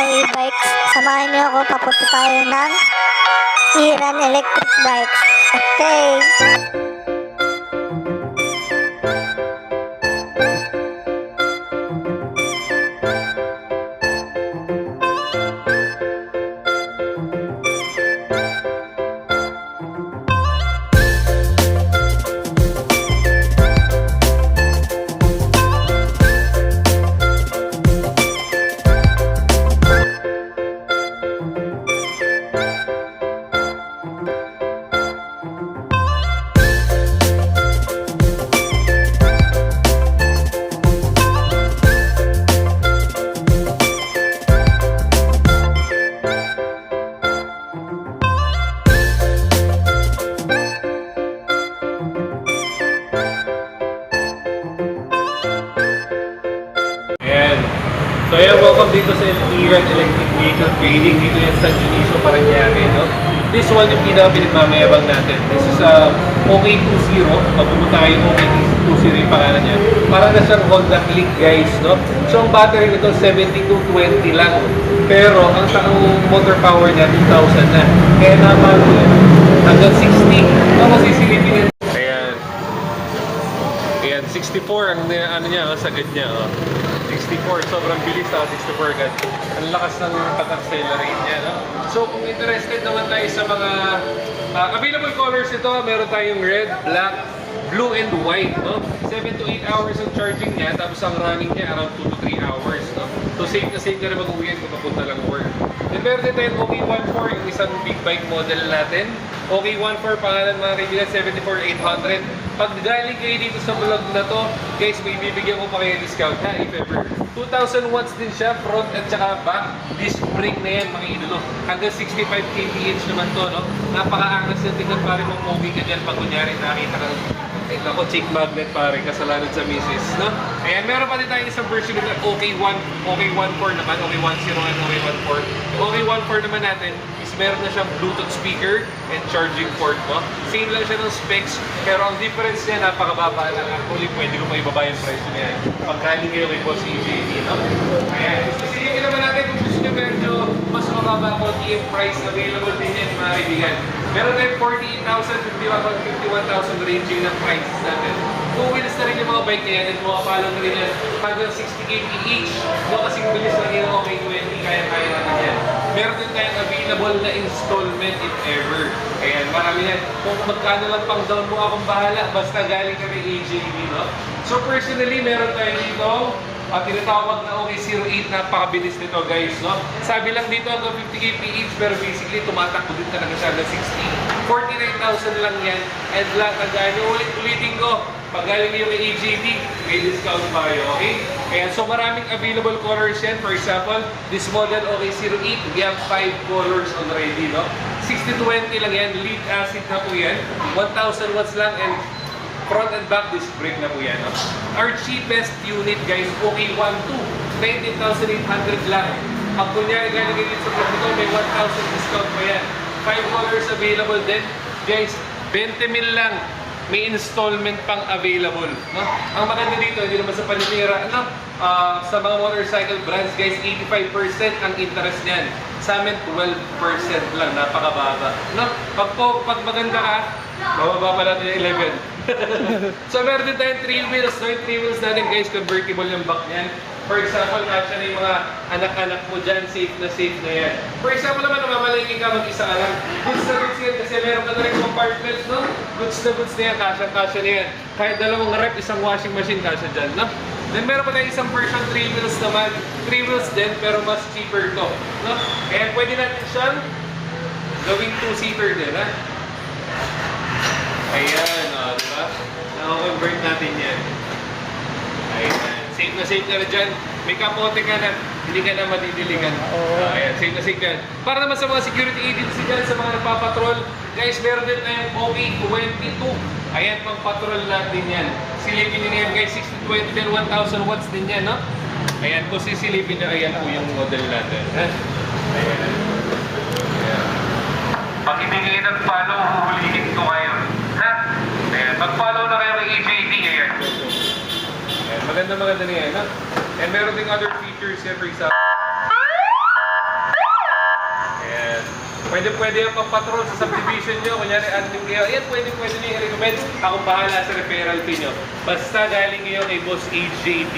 sa e-bikes. Samahan niyo ako, papunta tayo ng Iran Electric Bikes. Okay. So ayan, welcome dito sa Iran Electric Vehicle Trading dito yan sa Junicio, Parañaque, no? This one yung pinagmamayabang natin. This is a OK20. Pag pumunta kayo, OK20 yung pangalan niya. Parang na siyang Honda Click, guys, no? So ang battery nito 7220 lang. Pero ang motor power niya 2,000 na. Kaya naman hanggang 60. No, masisilipin yan. Ayan, 64 ang ano niya, sagad niya. 64, sobrang bilis, 64 agad. Ang lakas ng pag-accelerate niya, no? So, kung interested naman tayo sa mga available colors ito, meron tayong red, black, blue, and white, no? 7 to 8 hours ang charging niya, tapos ang running niya around 2 to 3 hours, no? So, safe na rin mag-uwian kung papunta lang work. Then, meron din tayong OK14, yung isang big bike model natin. OK14, pangalan mga kaibigan, 74,800. Pag galing kayo dito sa vlog na to, guys, may bibigyan ko pa kayo discount ha, if ever. 2,000 watts din siya, front at saka back. Disc brake na yan, mga idolo. Hanggang 65 kph naman to, no? Napaka-angas na tingnan, pare mong movie ka dyan pag kunyari nakita ka. Ay, ako, chick magnet pare, kasalanan sa misis, no? Ayan, meron pa din tayong isang version ng OK14 naman, OK10 at OK14. OK14 naman natin, meron na siyang Bluetooth speaker and charging port, no? Same lang siya ng specs, pero ang difference niya napakababa lang. Actually, pwede ko pa ibaba yung price niya. Pagkaling kayo kay Boss EJD, no? Ayan, isipin naman natin kung gusto nyo medyo mas mababa konti yung price available din yan, mga kaibigan. Meron tayong 48,000, 51,000 ranging ng prices natin. 2 wheels na rin yung mga bike na yan, at makapalo na rin yan hanggang 60 km each. No, kasing bilis lang yung OK20, kaya-kaya natin yan. Meron din tayong available na installment if ever. Ayan, marami yan. Kung magkano lang pang down mo, akong bahala. Basta galing ka kay AJB, no? So personally, meron tayo dito tinatawag na OK08, napakabilis nito, guys, no? Sabi lang dito hanggang 50 kph, pero basically tumatakbo din talaga siya hanggang 60. 49,000 lang yan. And lahat ng gano'n, ulitin ko, pag galing yung AJB, may discount pa kayo, okay? Ayan, so maraming available colors yan. For example, this model OK08, we have 5 colors already, no? 60-20 lang yan, lead acid na po yan. 1,000 watts lang, and front and back disc brake na po yan, no? Our cheapest unit, guys, OK12, 19,800 lang. Pag kunyari galing kayo sa vlog nito, may 1,000 discount pa yan. 5 colors available din. Guys, 20 mil lang. May installment pang available, no? Ang maganda dito, hindi naman sa paninira, ano? Sa mga motorcycle brands, guys, 85% ang interest niyan. Sa amin, 12% lang, napakababa, no? Pag maganda ka, bababa pa natin yung 11. So meron din tayong 3 wheels, no? Yung 3 wheels natin, guys, convertible yung back niyan. For example, kasya na yung mga anak-anak mo dyan, safe na yan. For example naman, namamalingin ka mag-isa ka lang. Goods na goods yan, kasi meron ka na rin compartments, no? Goods na yan, kasya na yan. Kahit dalawang rep, isang washing machine, kasya dyan, no? Then meron pa tayong isang version 3 wheels naman. 3 wheels din, pero mas cheaper to, no? Kaya pwede natin siyang gawing 2-seater din, ha? Ayan, diba? Naka-convert natin yan. Ayan. Safe na rin dyan. May kapote ka na, hindi ka na madidiligan. Ayan, safe na yan. Para naman sa mga security agency dyan, sa mga nagpapatrol, guys, meron din tayong OK22. Ayan, pang patrol natin yan. Silipin nyo na yan, guys, 60-20 din, 1,000 watts din yan, no? Ayan, kung sisilipin nyo, ayan po yung model natin. Ayan. Ayan. Pag hindi kayo nag-follow, huhulihin ko kayo. Ha? Ayan, mag-follow na kayo kay AJD, ayan. Maganda na yan, ha? And meron ding other features yan, for example. Pwede yung papatrol sa subdivision nyo. Kunyari, admin kayo. Ayan, pwede nyo i-recommend. Akong bahala sa referral fee nyo. Basta galing kayo kay Boss AJD.